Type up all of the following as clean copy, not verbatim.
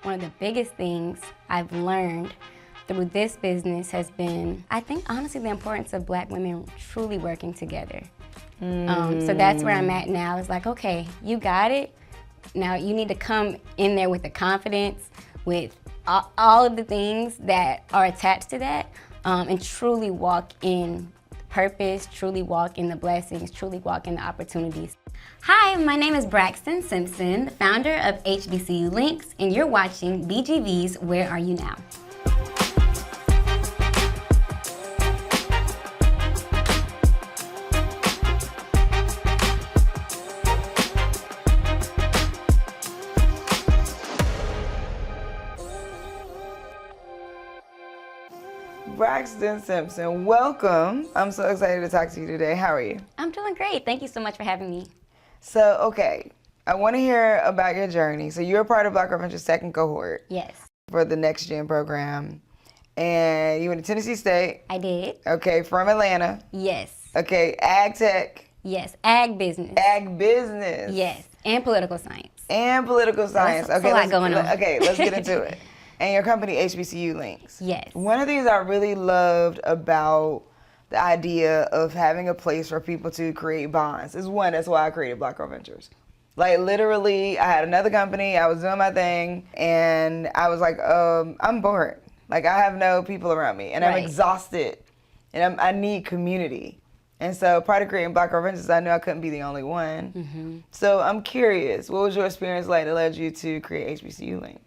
One of the biggest things I've learned through this business has been, I think, honestly, the importance of Black women truly working together. So that's where I'm at now. It's like, okay, you got it. Now you need to come in there with the confidence, with all of the things that are attached to that, and truly walk in purpose, truly walk in the blessings, truly walk in the opportunities. Hi, my name is Braxton Simpson, the founder of HBCULinx, and you're watching BGV's Where Are You Now? Braxton Simpson, welcome. I'm so excited to talk to you today. How are you? I'm doing great. Thank you so much for having me. So, okay, I want to hear about your journey. So you're a part of Black Girl Venture's second cohort. Yes. For the Next Gen program. And you went to Tennessee State. I did. Okay, from Atlanta. Yes. Okay, ag tech. Yes, ag business. Ag business. Yes, and political science. And political science. That's a lot going on. Okay, let's get into it. And your company, HBCULinx. Yes. One of the things I really loved about the idea of having a place for people to create bonds is one, that's why I created Black Girl Ventures. Like literally, I had another company, I was doing my thing, and I was like, I'm bored. Like I have no people around me, and I'm exhausted, and I need community. And so part of creating Black Girl Ventures, I knew I couldn't be the only one. Mm-hmm. So I'm curious, what was your experience like that led you to create HBCULinx?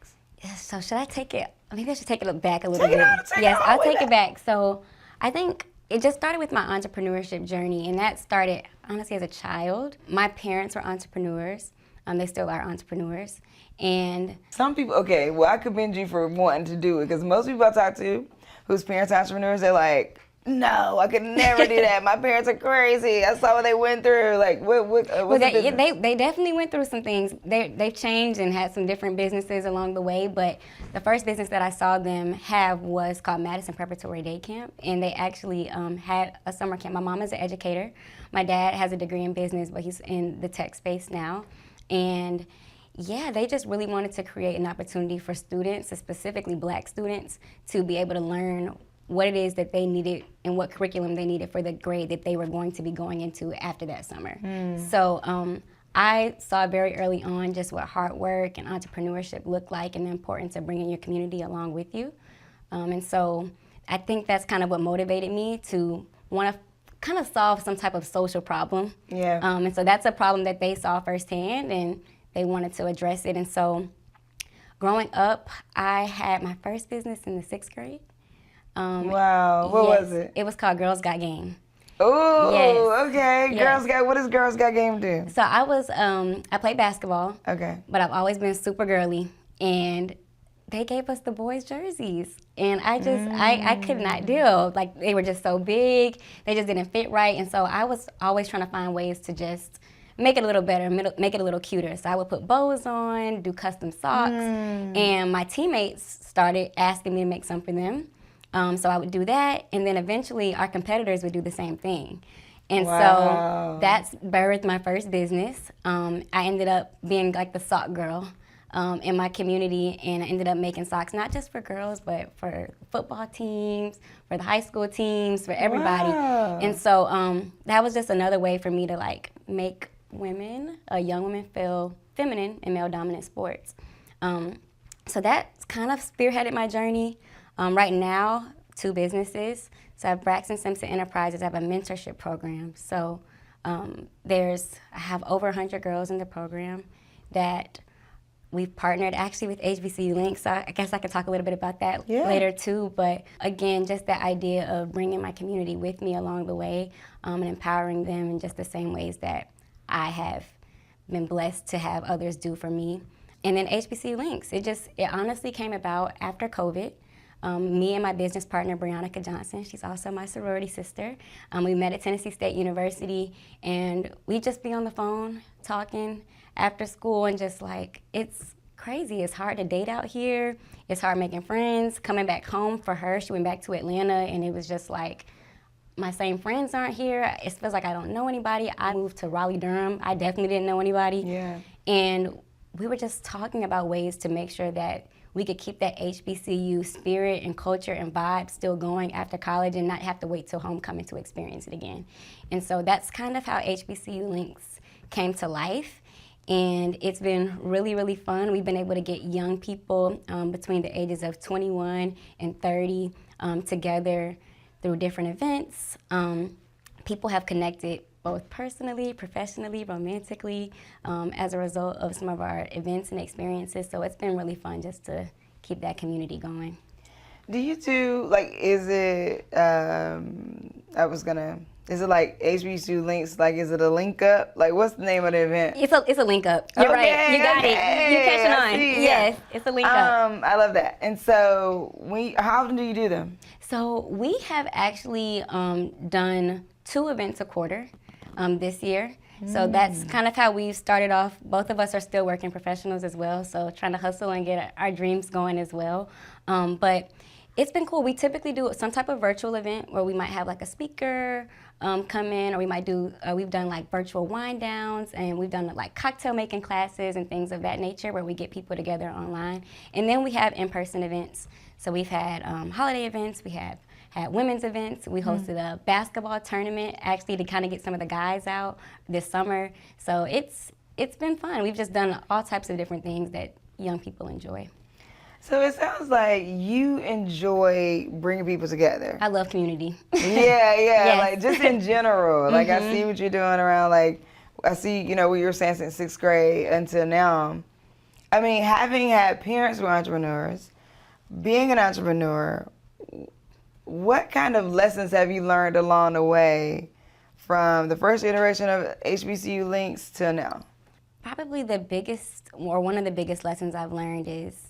So should I take it? Maybe I should take it back a little bit. Yes, I'll take it back. So I think it just started with my entrepreneurship journey, and that started honestly as a child. My parents were entrepreneurs. They still are entrepreneurs. And some people, okay, well, I commend you for wanting to do it, because most people I talk to whose parents are entrepreneurs, they're like, no, I could never do that. My parents are crazy. I saw what they went through. Like, what's they definitely went through some things. They've changed and had some different businesses along the way, but the first business that I saw them have was called Madison Preparatory Day Camp, and they actually had a summer camp. My mom is an educator. My dad has a degree in business, but he's in the tech space now. And yeah, they just really wanted to create an opportunity for students, specifically Black students, to be able to learn what it is that they needed and what curriculum they needed for the grade that they were going to be going into after that summer. So I saw very early on just what hard work and entrepreneurship looked like and the importance of bringing your community along with you. And so I think that's kind of what motivated me to want to kind of solve some type of social problem. Yeah. And so that's a problem that they saw firsthand, and they wanted to address it. And so growing up, I had my first business in the 6th grade. Wow, what was it? It was called Girls Got Game. Oh, yes. Okay. Yes. What does Girls Got Game do? So I played basketball. Okay. But I've always been super girly, and they gave us the boys' jerseys, and I just, I could not deal. Like, they were just so big, they just didn't fit right, and so I was always trying to find ways to just make it a little better, make it a little cuter. So I would put bows on, do custom socks, and my teammates started asking me to make some for them. So I would do that, and then eventually our competitors would do the same thing. And so that's birthed my first business. I ended up being like the sock girl in my community, and I ended up making socks not just for girls, but for football teams, for the high school teams, for everybody. Wow. And so that was just another way for me to like make women, young women, feel feminine in male-dominant sports. So that's kind of spearheaded my journey. Right now, 2 businesses. So I have Braxton Simpson Enterprises. I have a mentorship program. So I have over 100 girls in the program that we've partnered actually with HBCULinx. So I guess I could talk a little bit about that later too. But again, just the idea of bringing my community with me along the way and empowering them in just the same ways that I have been blessed to have others do for me. And then HBCULinx, it honestly came about after COVID. Me and my business partner, Brianna Johnson, she's also my sorority sister. We met at Tennessee State University, and we just be on the phone talking after school, and just like, it's crazy. It's hard to date out here. It's hard making friends. Coming back home for her, she went back to Atlanta, and it was just like, my same friends aren't here. It feels like I don't know anybody. I moved to Raleigh, Durham. I definitely didn't know anybody. Yeah. And we were just talking about ways to make sure that we could keep that HBCU spirit and culture and vibe still going after college and not have to wait till homecoming to experience it again. And so that's kind of how HBCULinx came to life. And it's been really, really fun. We've been able to get young people between the ages of 21 and 30 together through different events. People have connected both personally, professionally, romantically, as a result of some of our events and experiences. So it's been really fun just to keep that community going. Do you do, like, is it like HBCULinx, like, is it a link up? Like, what's the name of the event? It's a link up. You're right. You got it. You're catching on. Yes, it's a link up. I love that. And so, how often do you do them? So we have actually done 2 events a quarter this year. So that's kind of how we started off. Both of us are still working professionals as well, so trying to hustle and get our dreams going as well. But it's been cool. We typically do some type of virtual event where we might have like a speaker come in, or we might do, we've done like virtual wind downs, and we've done like cocktail making classes and things of that nature where we get people together online. And then we have in-person events. So we've had holiday events, we have had women's events. We hosted a basketball tournament actually to kind of get some of the guys out this summer. So it's been fun. We've just done all types of different things that young people enjoy. So it sounds like you enjoy bringing people together. I love community. Yeah, Yes. like just in general. Like I see what you're doing around, like I see, what you were saying since 6th grade until now. I mean, having had parents who are entrepreneurs, being an entrepreneur, what kind of lessons have you learned along the way from the first iteration of HBCULinx till now? Probably the biggest, or one of the biggest lessons I've learned is,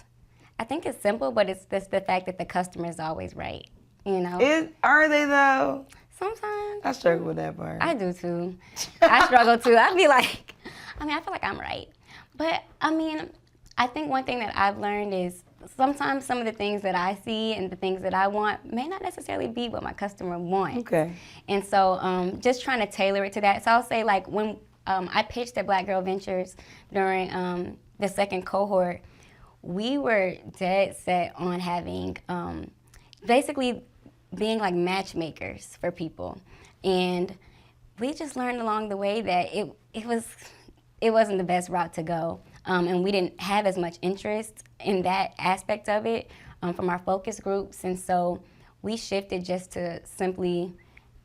I think it's simple, but it's just the fact that the customer is always right, Are they though? Sometimes. I struggle with that part. I do too. I struggle too. I'd be like, I feel like I'm right. But I think one thing that I've learned is sometimes some of the things that I see and the things that I want may not necessarily be what my customer wants. Okay. And so just trying to tailor it to that. So I'll say, like, when I pitched at Black Girl Ventures during the second cohort, we were dead set on having, basically being like matchmakers for people. And we just learned along the way that it wasn't the best route to go. And we didn't have as much interest in that aspect of it from our focus groups. And so we shifted just to simply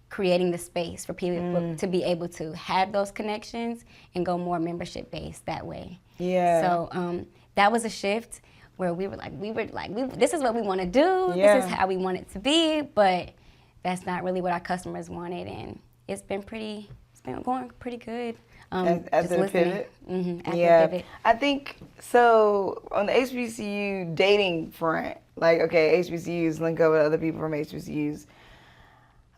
creating the space for people to be able to have those connections and go more membership-based that way. Yeah. So that was a shift where we were like, this is what we want to do. Yeah. This is how we want it to be. But that's not really what our customers wanted. And it's been going pretty good. After the pivot? After the pivot. I think, so on the HBCU dating front, like, okay, HBCUs link up with other people from HBCUs.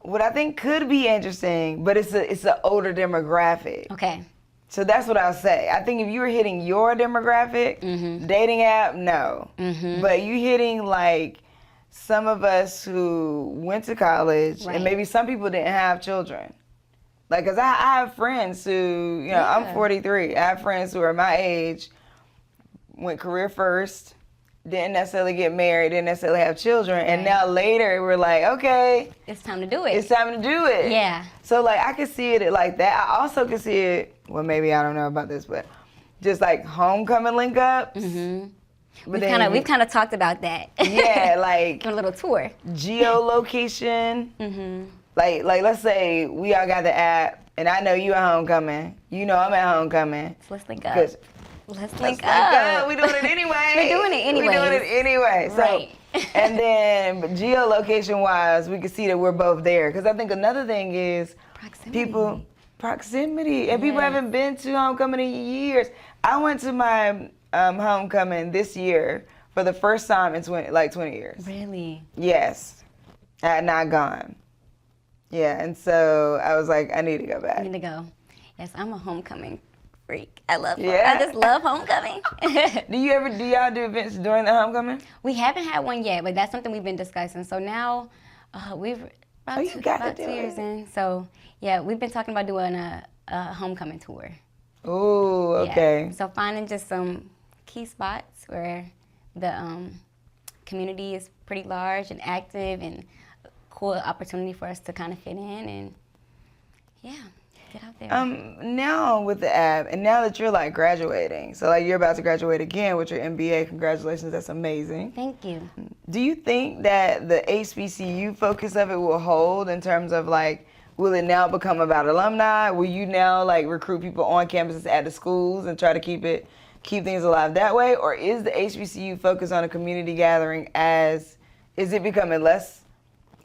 What I think could be interesting, but it's an older demographic. Okay. So that's what I'll say. I think if you were hitting your demographic, dating app, no. But you hitting like some of us who went to college, and maybe some people didn't have children. Like, cause I have friends who, I'm 43. I have friends who are my age, went career first, didn't necessarily get married, didn't necessarily have children, and now later we're like, okay, it's time to do it. It's time to do it. Yeah. So like I could see it like that. I also could see it. Well, maybe I don't know about this, but just like homecoming link ups. We've kind of talked about that. Yeah, like a little tour. Geolocation. Like let's say we all got the app, and I know you at homecoming. You know I'm at homecoming. Let's link up. Let's link up. We're doing it anyway. We're doing it anyway. So, right. And then geolocation wise, we can see that we're both there. Because I think another thing is proximity. And people haven't been to homecoming in years. I went to my homecoming this year for the first time in 20 years. Really? Yes. I had not gone. Yeah, and so I was like, I need to go back. I need to go. Yes, I'm a homecoming freak. I love I just love homecoming. Do y'all do events during the homecoming? We haven't had one yet, but that's something we've been discussing. So now we've about 2 years in. So yeah, we've been talking about doing a homecoming tour. Ooh, okay. Yeah. So finding just some key spots where the community is pretty large and active, and cool opportunity for us to kind of fit in and, yeah, get out there. Now with the app, and now that you're like graduating, so like you're about to graduate again with your MBA, congratulations, that's amazing. Thank you. Do you think that the HBCU focus of it will hold in terms of like, will it now become about alumni? Will you now like recruit people on campuses at the schools and try to keep things alive that way? Or is the HBCU focus on a community gathering is it becoming less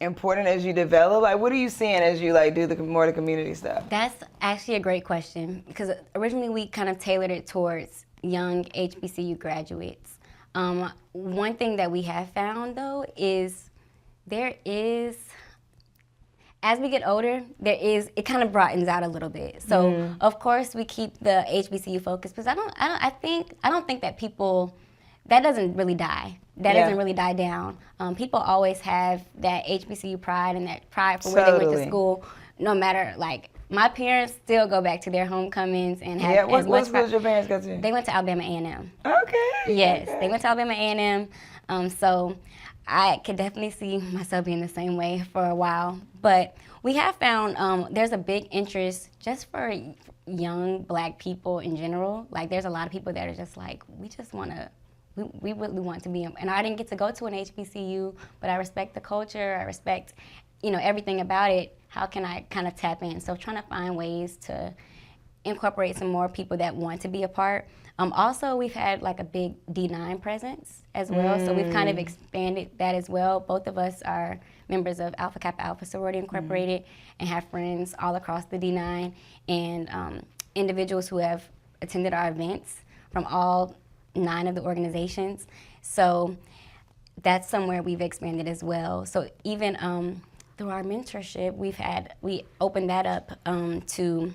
important as you develop? Like, what are you seeing as you like do more of the community stuff? That's actually a great question, because originally we kind of tailored it towards young HBCU graduates. One thing that we have found though is as we get older, it kind of broadens out a little bit. So of course we keep the HBCU focus, because I don't think that that doesn't really die. That doesn't really die down. People always have that HBCU pride and that pride for where they went to school. No matter, like, my parents still go back to their homecomings and have as much. What schools your parents go to? They went to Alabama A&M. Okay. Yes, okay. They went to Alabama A&M. So I could definitely see myself being the same way for a while. But we have found there's a big interest just for young Black people in general. Like, there's a lot of people that are just like, we really want to be, and I didn't get to go to an HBCU, but I respect the culture, I respect, everything about it. How can I kind of tap in? So trying to find ways to incorporate some more people that want to be a part. Also, we've had like a big D9 presence as well, so we've kind of expanded that as well. Both of us are members of Alpha Kappa Alpha Sorority Incorporated and have friends all across the D9, and individuals who have attended our events from all 9 of the organizations. So that's somewhere we've expanded as well. So even through our mentorship, we opened that up to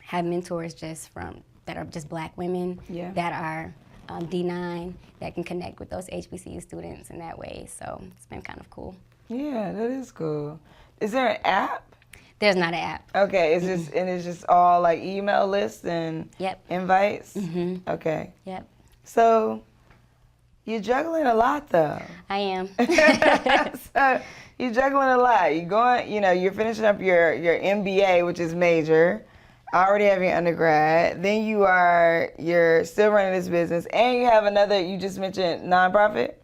have mentors that are just Black women that are D9 that can connect with those HBCU students in that way. So it's been kind of cool. Yeah, that is cool. Is there an app? There's not an app. Okay, it's just all like email lists and invites? Mm-hmm. Okay. Yep. So you're juggling a lot though. I am. So you're juggling a lot. You're finishing up your MBA, which is major. I already have your undergrad. Then you're still running this business, and you have another, you just mentioned, nonprofit?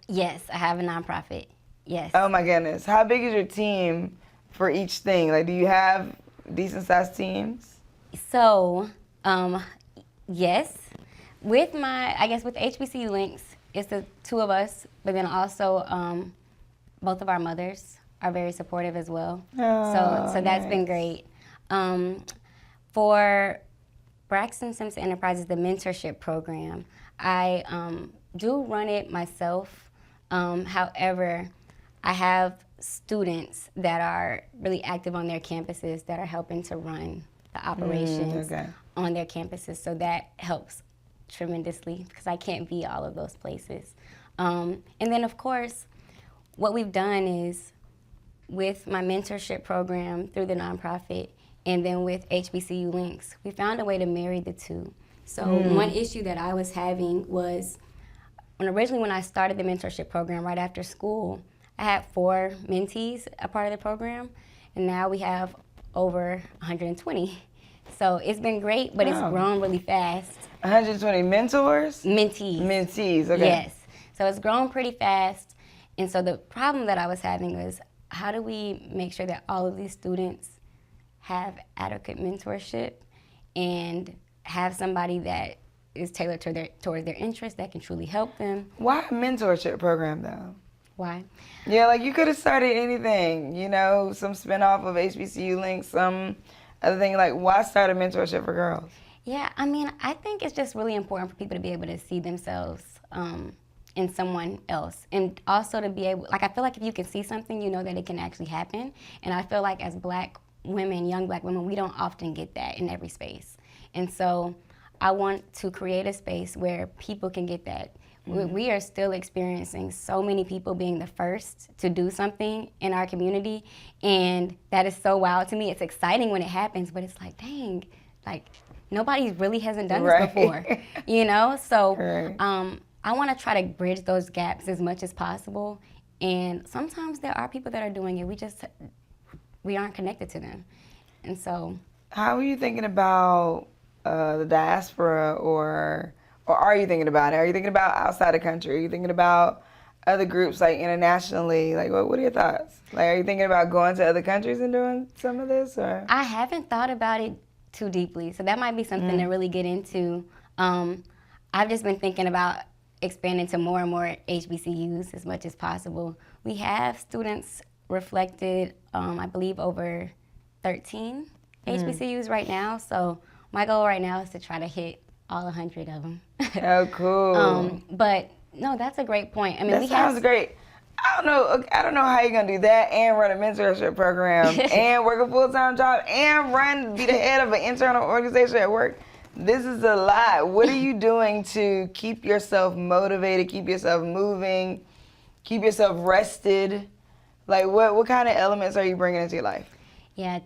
Yes, I have a nonprofit. Yes. Oh my goodness. How big is your team for each thing? Like, do you have decent sized teams? So, yes. With HBCULinx, it's the 2 of us, but then also both of our mothers are very supportive as well. Oh, so that's been great. For Braxton Simpson Enterprises, the mentorship program, I do run it myself. However, I have students that are really active on their campuses that are helping to run the operations on their campuses. So that helps tremendously, because I can't be all of those places. And then, of course, what we've done is, with my mentorship program through the nonprofit, and then with HBCULinx, we found a way to marry the 2. So one issue that I was having was, originally when I started the mentorship program right after school, I had 4 mentees a part of the program, and now we have over 120. So it's been great, but it's grown really fast. 120 mentors? Mentees. Mentees, okay. Yes. So it's grown pretty fast. And so the problem that I was having was, how do we make sure that all of these students have adequate mentorship and have somebody that is tailored towards their interests that can truly help them? Why a mentorship program though? Why? Yeah, like you could have started anything, some spinoff of HBCULinx, some other thing. Like, why start a mentorship for girls? Yeah, I think it's just really important for people to be able to see themselves in someone else. And also to be able, I feel like if you can see something, you know that it can actually happen. And I feel like as Black women, young Black women, we don't often get that in every space. And so I want to create a space where people can get that. We are still experiencing so many people being the first to do something in our community, and that is so wild to me. It's exciting when it happens, but it's like, dang, nobody really hasn't done this before, you know? So Right. I want to try to bridge those gaps as much as possible. And sometimes there are people that are doing it. We aren't connected to them. And so. How are you thinking about the diaspora, or are you thinking about it? Are you thinking about outside the country? Are you thinking about other groups, like internationally? Like, what are your thoughts? Like, are you thinking about going to other countries and doing some of this, or? I haven't thought about it too deeply, so that might be something to really get into. I've just been thinking about expanding to more and more HBCUs as much as possible. We have students reflected, I believe, over 13 HBCUs right now, so my goal right now is to try to hit all 100 of them. Oh, cool. But no, that's a great point. I mean, that sounds great. I don't know how you're gonna do that and run a mentorship program and work a full-time job and be the head of an internal organization at work. This is a lot. What are you doing to keep yourself motivated, keep yourself moving, keep yourself rested? Like, what kind of elements are you bringing into your life? Yeah,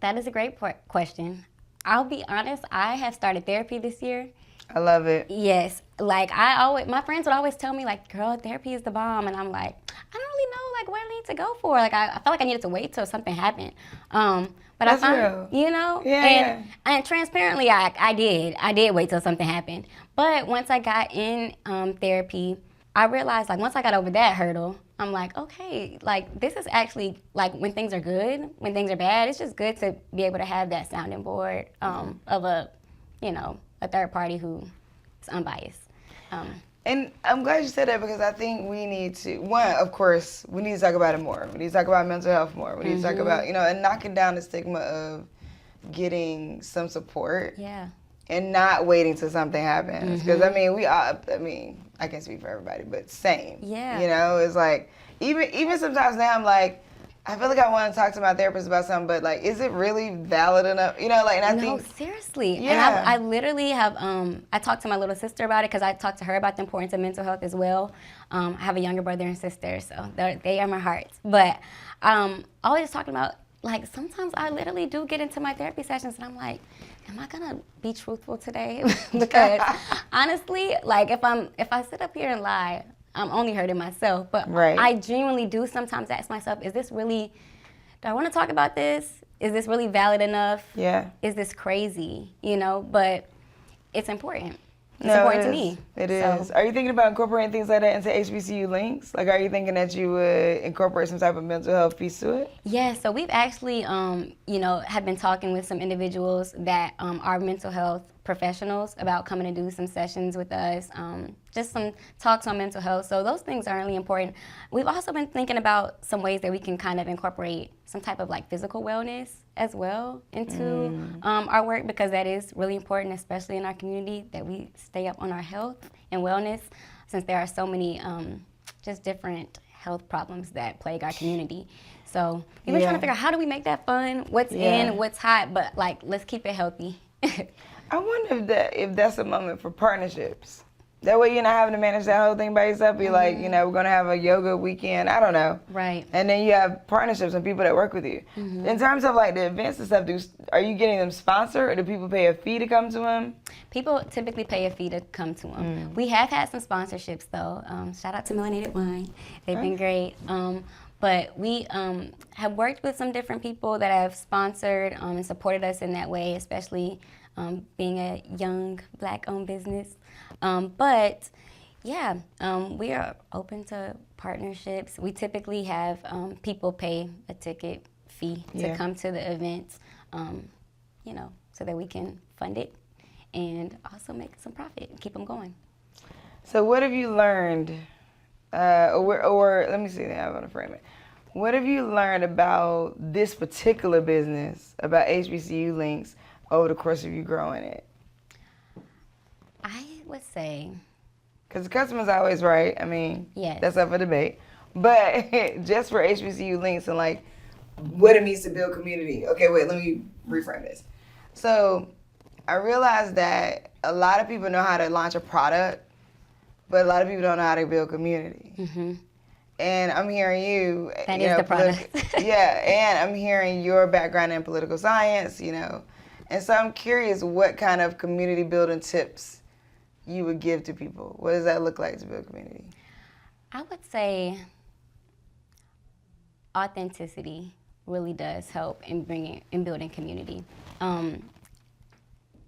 that is a great question. I'll be honest, I have started therapy this year. I love it. Yes, like my friends would always tell me, like, girl, therapy is the bomb, and I'm like, I don't really know, like, what I need to go for. Like, I felt like I needed to wait till something happened. But That's I found, real. you know, Yeah. And transparently, I did wait till something happened. But once I got in therapy, I realized, like, once I got over that hurdle, I'm like, okay, like, this is actually, like, when things are good, when things are bad, it's just good to be able to have that sounding board of a third party who is unbiased. And I'm glad you said that, because I think we need to, one, of course, we need to talk about it more. We need to talk about mental health more. We need to talk about, and knocking down the stigma of getting some support. Yeah. And not waiting till something happens. Because, I can't speak for everybody, but same. Yeah. It's like, even sometimes now I'm like, I feel like I want to talk to my therapist about something, but, like, is it really valid enough? And I think. No, seriously. Yeah. And I literally have, I talked to my little sister about it, because I talked to her about the importance of mental health as well. I have a younger brother and sister, so they are my hearts. But always talking about, like, sometimes I literally do get into my therapy sessions and I'm like, am I gonna be truthful today? Because honestly, like, if I sit up here and lie, I'm only hurting myself. But right. I genuinely do sometimes ask myself, do I want to talk about this? Is this really valid enough? Yeah. Is this crazy? But it's important. It's important to me. It is. Are you thinking about incorporating things like that into HBCULinx? Like, are you thinking that you would incorporate some type of mental health piece to it? Yeah, so we've actually, have been talking with some individuals that are mental health professionals about coming to do some sessions with us, just some talks on mental health. So those things are really important. We've also been thinking about some ways that we can kind of incorporate some type of, like, physical wellness as well into our work, because that is really important, especially in our community, that we stay up on our health and wellness, since there are so many just different health problems that plague our community. So we've been trying to figure out, how do we make that fun, what's in, what's hot, but, like, let's keep it healthy. I wonder if that's a moment for partnerships. That way you're not having to manage that whole thing by yourself. Be like, we're going to have a yoga weekend. I don't know. Right. And then you have partnerships and people that work with you. In terms of, like, the events and stuff, are you getting them sponsored, or do people pay a fee to come to them? People typically pay a fee to come to them. We have had some sponsorships, though. Shout out to Melanated WAYN. They've been great. But we have worked with some different people that have sponsored and supported us in that way, especially being a young Black-owned business. But yeah, we are open to partnerships. We typically have people pay a ticket fee to come to the events, so that we can fund it and also make some profit and keep them going. So what have you learned, or let me see, I want to frame it. What have you learned about this particular business, about HBCULinx, over the course of you growing it? I would say, because the customer's always right. I mean, that's up for debate. But just for HBCULinx and, like, what it means to build community. Okay, wait, let me reframe this. So I realized that a lot of people know how to launch a product, but a lot of people don't know how to build community. And I'm hearing you. That is the product. And I'm hearing your background in political science, and And so I'm curious what kind of community building tips you would give to people. What does that look like to build community? I would say authenticity really does help in building community.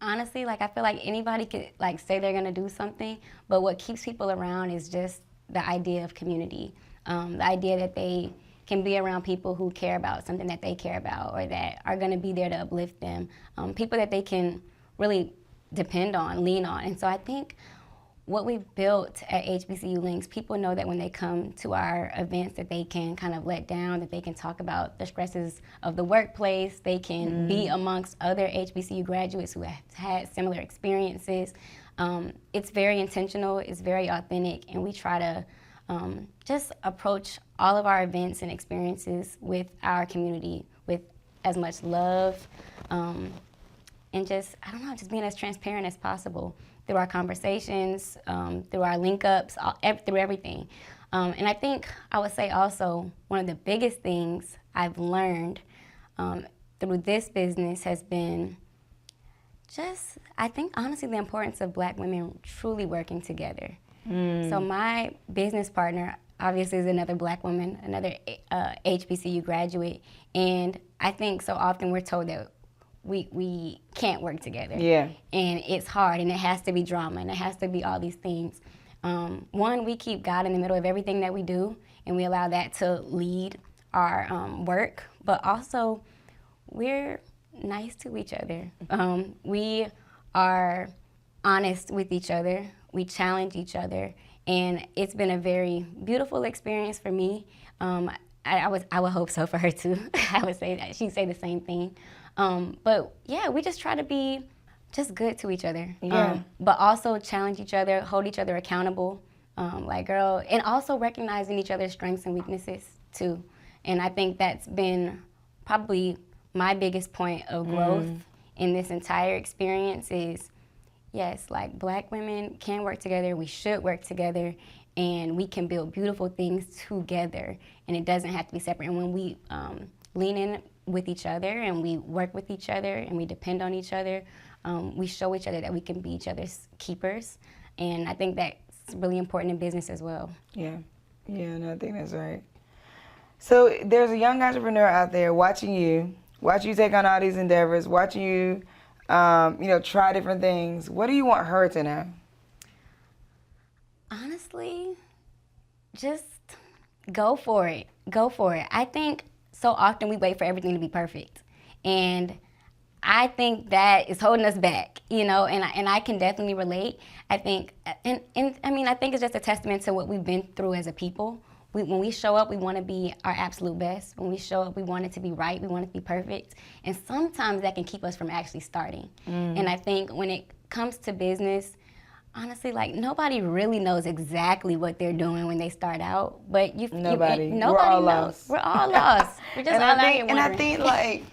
Honestly, like I feel like anybody could like say they're gonna do something, but what keeps people around is just the idea of community, the idea that they can be around people who care about something that they care about or that are gonna be there to uplift them, people that they can really depend on, lean on. And so I think what we've built at HBCULinx, people know that when they come to our events that they can kind of let down, that they can talk about the stresses of the workplace, they can be amongst other HBCU graduates who have had similar experiences. It's very intentional, it's very authentic, and we try to just approach all of our events and experiences with our community with as much love and just, I don't know, just being as transparent as possible through our conversations, through our link-ups, through everything. And I think I would say also one of the biggest things I've learned through this business has been just, I think honestly, the importance of Black women truly working together. So my business partner obviously is another Black woman, another HBCU graduate, and I think so often we're told that we can't work together. Yeah. And it's hard, and it has to be drama, and it has to be all these things. One, we keep God in the middle of everything that we do, and we allow that to lead our work, but also we're nice to each other. We are honest with each other. We challenge each other, and it's been a very beautiful experience for me. I would hope so for her too. I would say that she'd say the same thing. But yeah, we just try to be just good to each other. Yeah. But also challenge each other, hold each other accountable. Like, girl, and also recognizing each other's strengths and weaknesses too. And I think that's been probably my biggest point of growth in this entire experience is, yes, like Black women can work together, we should work together, and we can build beautiful things together. And it doesn't have to be separate. And when we lean in with each other and we work with each other and we depend on each other, we show each other that we can be each other's keepers. And I think that's really important in business as well. Yeah, no, I think that's right. So there's a young entrepreneur out there watching you take on all these endeavors, watching you, try different things. What do you want her to know? Honestly, just go for it. Go for it. I think so often we wait for everything to be perfect. And I think that is holding us back, and I can definitely relate. I think, and I think it's just a testament to what we've been through as a people. When we show up, we want to be our absolute best. When we show up, we want it to be right. We want it to be perfect. And sometimes that can keep us from actually starting. And I think when it comes to business, honestly, like nobody really knows exactly what they're doing when they start out. But nobody We're all knows. Lost. We're all lost. We're just all out here wondering. And I think like,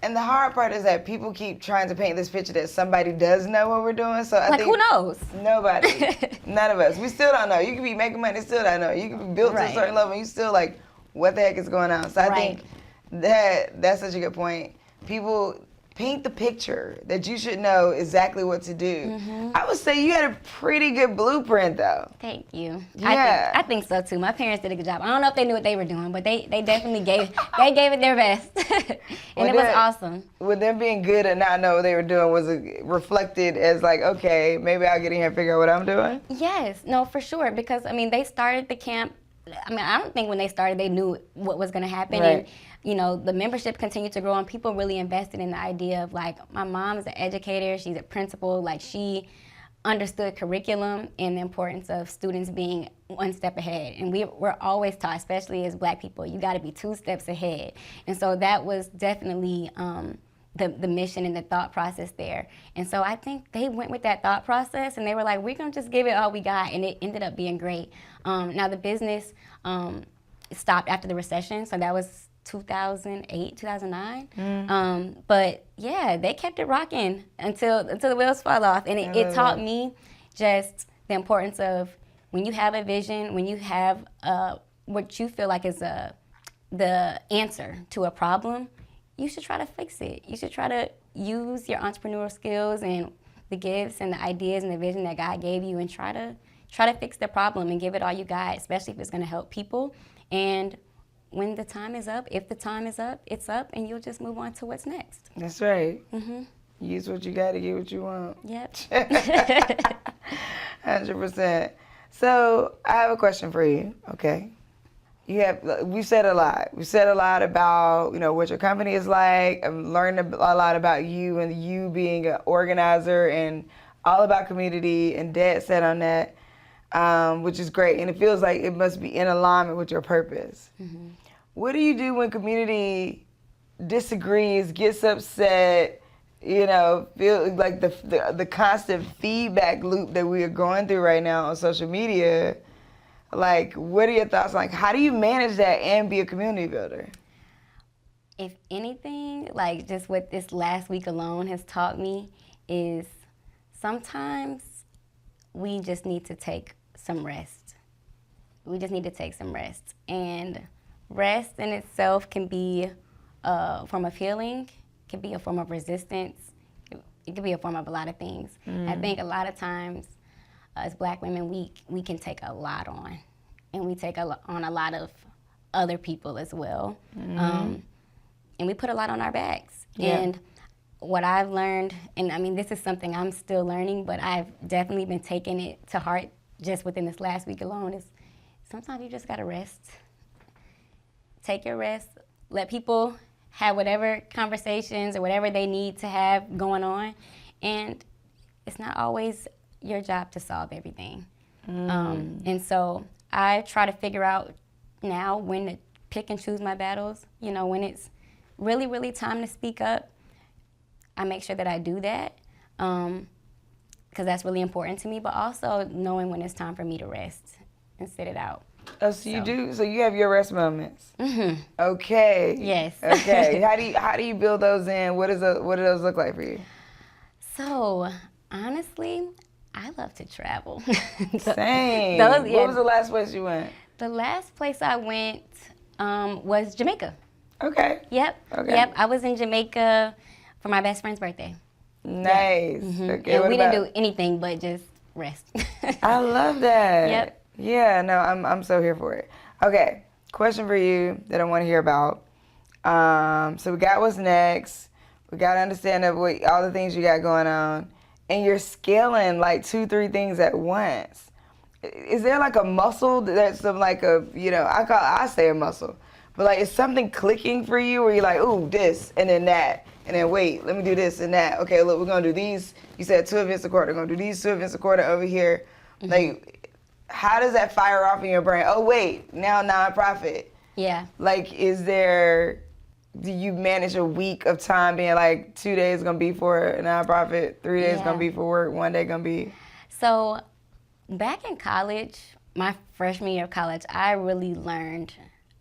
and the hard part is that people keep trying to paint this picture that somebody does know what we're doing. So I think who knows? Nobody. None of us. We still don't know. You can be making money, still don't know. You can be built to a certain level, and you still like, what the heck is going on? So I think that's such a good point. People paint the picture that you should know exactly what to do. I would say you had a pretty good blueprint, though. Thank you. Yeah. I think so too. My parents did a good job. I don't know if they knew what they were doing, but they definitely gave it their best, and it was awesome. With them being good and not know what they were doing, was it reflected as like, okay, maybe I'll get in here and figure out what I'm doing? Yes, no, for sure. Because they started the camp. I don't think when they started they knew what was going to happen. Right. And the membership continued to grow, and people really invested in the idea of like, my mom is an educator, she's a principal, like she understood curriculum and the importance of students being one step ahead. And we're always taught, especially as Black people, you got to be 2 steps ahead. And so that was definitely the mission and the thought process there. And so I think they went with that thought process, and they were like, we're going to just give it all we got, and it ended up being great. Now the business stopped after the recession, so that was 2008, 2009. But yeah, they kept it rocking until the wheels fall off. And it taught me just the importance of when you have a vision, when you have what you feel like is the answer to a problem, you should try to fix it. You should try to use your entrepreneurial skills and the gifts and the ideas and the vision that God gave you and try to fix the problem and give it all you got, especially if it's going to help people. And when the time is up, if the time is up, it's up, and you'll just move on to what's next. That's right. Use what you got to get what you want. Yep. 100%. So I have a question for you. Okay. We've said a lot. We've said a lot about, what your company is like. I've learned a lot about you and you being an organizer and all about community and dead set on that, which is great. And it feels like it must be in alignment with your purpose. What do you do when community disagrees, gets upset, feel like the constant feedback loop that we are going through right now on social media? Like, what are your thoughts? Like, how do you manage that and be a community builder? If anything, like just what this last week alone has taught me is sometimes we just need to take some rest. We just need to take some rest. And rest in itself can be a form of healing, can be a form of resistance. It can be a form of a lot of things. I think a lot of times as Black women, we can take a lot on, and we take on a lot of other people as well. And we put a lot on our backs. Yeah. And what I've learned, and I mean, this is something I'm still learning, but I've definitely been taking it to heart just within this last week alone, is sometimes you just gotta rest. Take your rest, let people have whatever conversations or whatever they need to have going on, and it's not always your job to solve everything. And so I try to figure out now when to pick and choose my battles. When it's really, really time to speak up, I make sure that I do that because that's really important to me, but also knowing when it's time for me to rest and sit it out. Oh, so you do. So you have your rest moments. Okay. Yes. Okay. How do you build those in? What do those look like for you? So honestly, I love to travel. Same. Yeah. What was the last place you went? The last place I went was Jamaica. Okay. Yep. Okay. Yep. I was in Jamaica for my best friend's birthday. Nice. Yeah. Okay. And we didn't do anything but just rest. I love that. Yep. Yeah. No, I'm so here for it. Okay. Question for you that I want to hear about. So we got what's next. We got to understand all the things you got going on. And you're scaling like 2-3 things at once. Is there like a muscle that's like I say a muscle, but like is something clicking for you where you're like, ooh, this and then that, and then wait, let me do this and that. Okay, look, we're gonna do these. You said 2 events a quarter. We're gonna do these 2 events a quarter over here. Like, how does that fire off in your brain? Oh wait, now nonprofit. Yeah. Like, do you manage a week of time being like 2 days gonna be for a nonprofit, 3 days gonna be for work, 1 day gonna be? So back in college, my freshman year of college, I really learned,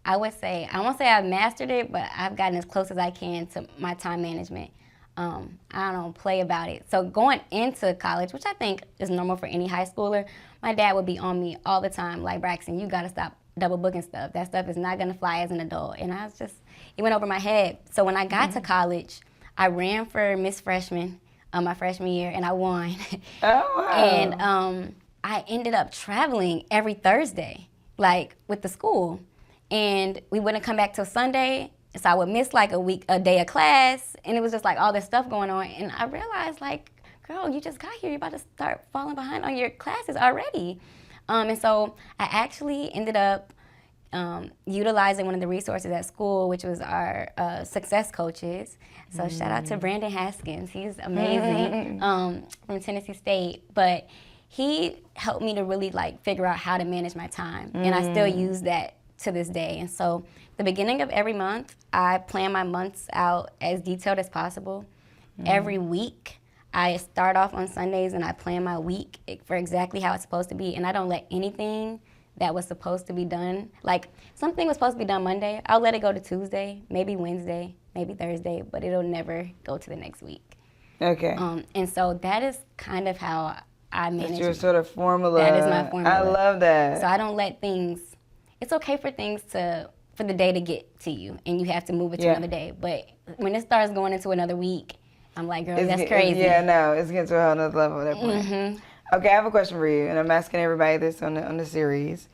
I won't say I've mastered it, but I've gotten as close as I can to my time management. I don't play about it. So going into college, which I think is normal for any high schooler, my dad would be on me all the time, like, Braxton, you gotta stop double booking stuff. That stuff is not gonna fly as an adult. And I was just, it went over my head. So when I got to college, I ran for Miss Freshman my freshman year, and I won. Oh, wow. And I ended up traveling every Thursday, like, with the school. And we wouldn't come back till Sunday, so I would miss like a day of class, and it was just like all this stuff going on. And I realized, like, girl, you just got here, you're about to start falling behind on your classes already. And so I actually ended up utilizing one of the resources at school, which was our success coaches. So shout out to Brandon Haskins. He's amazing from Tennessee State. But he helped me to really like figure out how to manage my time. And I still use that to this day. And so the beginning of every month, I plan my months out as detailed as possible. Every week, I start off on Sundays and I plan my week for exactly how it's supposed to be. And I don't let anything that was supposed to be done, like something was supposed to be done Monday, I'll let it go to Tuesday, maybe Wednesday, maybe Thursday, but it'll never go to the next week. Okay. And so that is kind of how I manage. That's your sort of formula. That is my formula. I love that. So I don't let things, it's okay for things for the day to get to you and you have to move it to another day. But when it starts going into another week I'm like, girl, that's crazy. Yeah, no, it's getting to a whole nother level at that point. Mm-hmm. Okay, I have a question for you, and I'm asking everybody this on the series.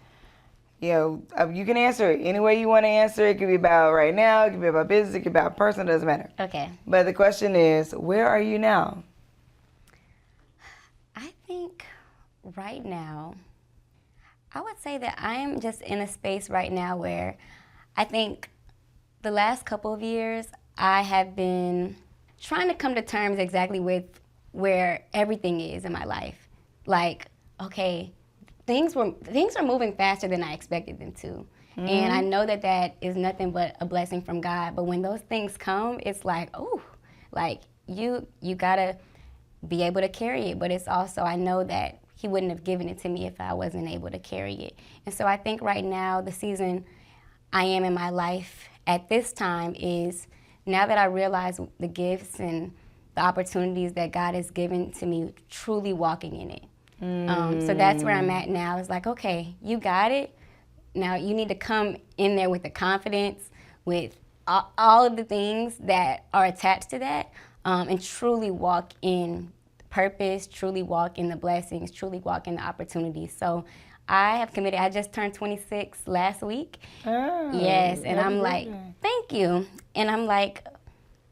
You can answer it any way you want to answer. It could be about right now. It could be about business. It could be about person. It doesn't matter. Okay. But the question is, where are you now? I think right now, I would say that I am just in a space right now where I think the last couple of years, I have been trying to come to terms exactly with where everything is in my life. Like, okay, things are moving faster than I expected them to. Mm-hmm. And I know that that is nothing but a blessing from God. But when those things come, it's like, oh, like you gotta be able to carry it. But it's also, I know that He wouldn't have given it to me if I wasn't able to carry it. And so I think right now, the season I am in my life at this time is, now that I realize the gifts and the opportunities that God has given to me, truly walking in it. So that's where I'm at now. It's like, okay, you got it. Now you need to come in there with the confidence, with all of the things that are attached to that, and truly walk in purpose, truly walk in the blessings, truly walk in the opportunities. So I have committed. I just turned 26 last week. Oh, yes, and I'm like, thank you. And I'm like,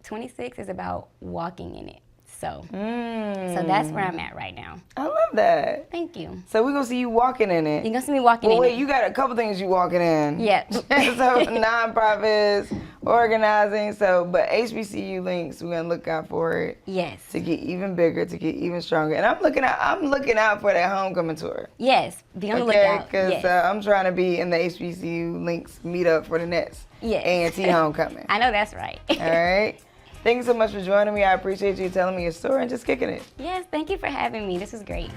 26 is about walking in it. So that's where I'm at right now. I love that. Thank you. So we're going to see you walking in it. You're going to see me walking in it. Well, wait, you got a couple things you walking in. Yeah. So nonprofits, organizing. But HBCULinx, we're going to look out for it. Yes. To get even bigger, to get even stronger. And I'm looking out for that homecoming tour. Yes. Be on the lookout. Because I'm trying to be in the HBCULinx meetup for the next A&T homecoming. I know that's right. All right. Thank you so much for joining me. I appreciate you telling me your story and just kicking it. Yes, thank you for having me. This is great.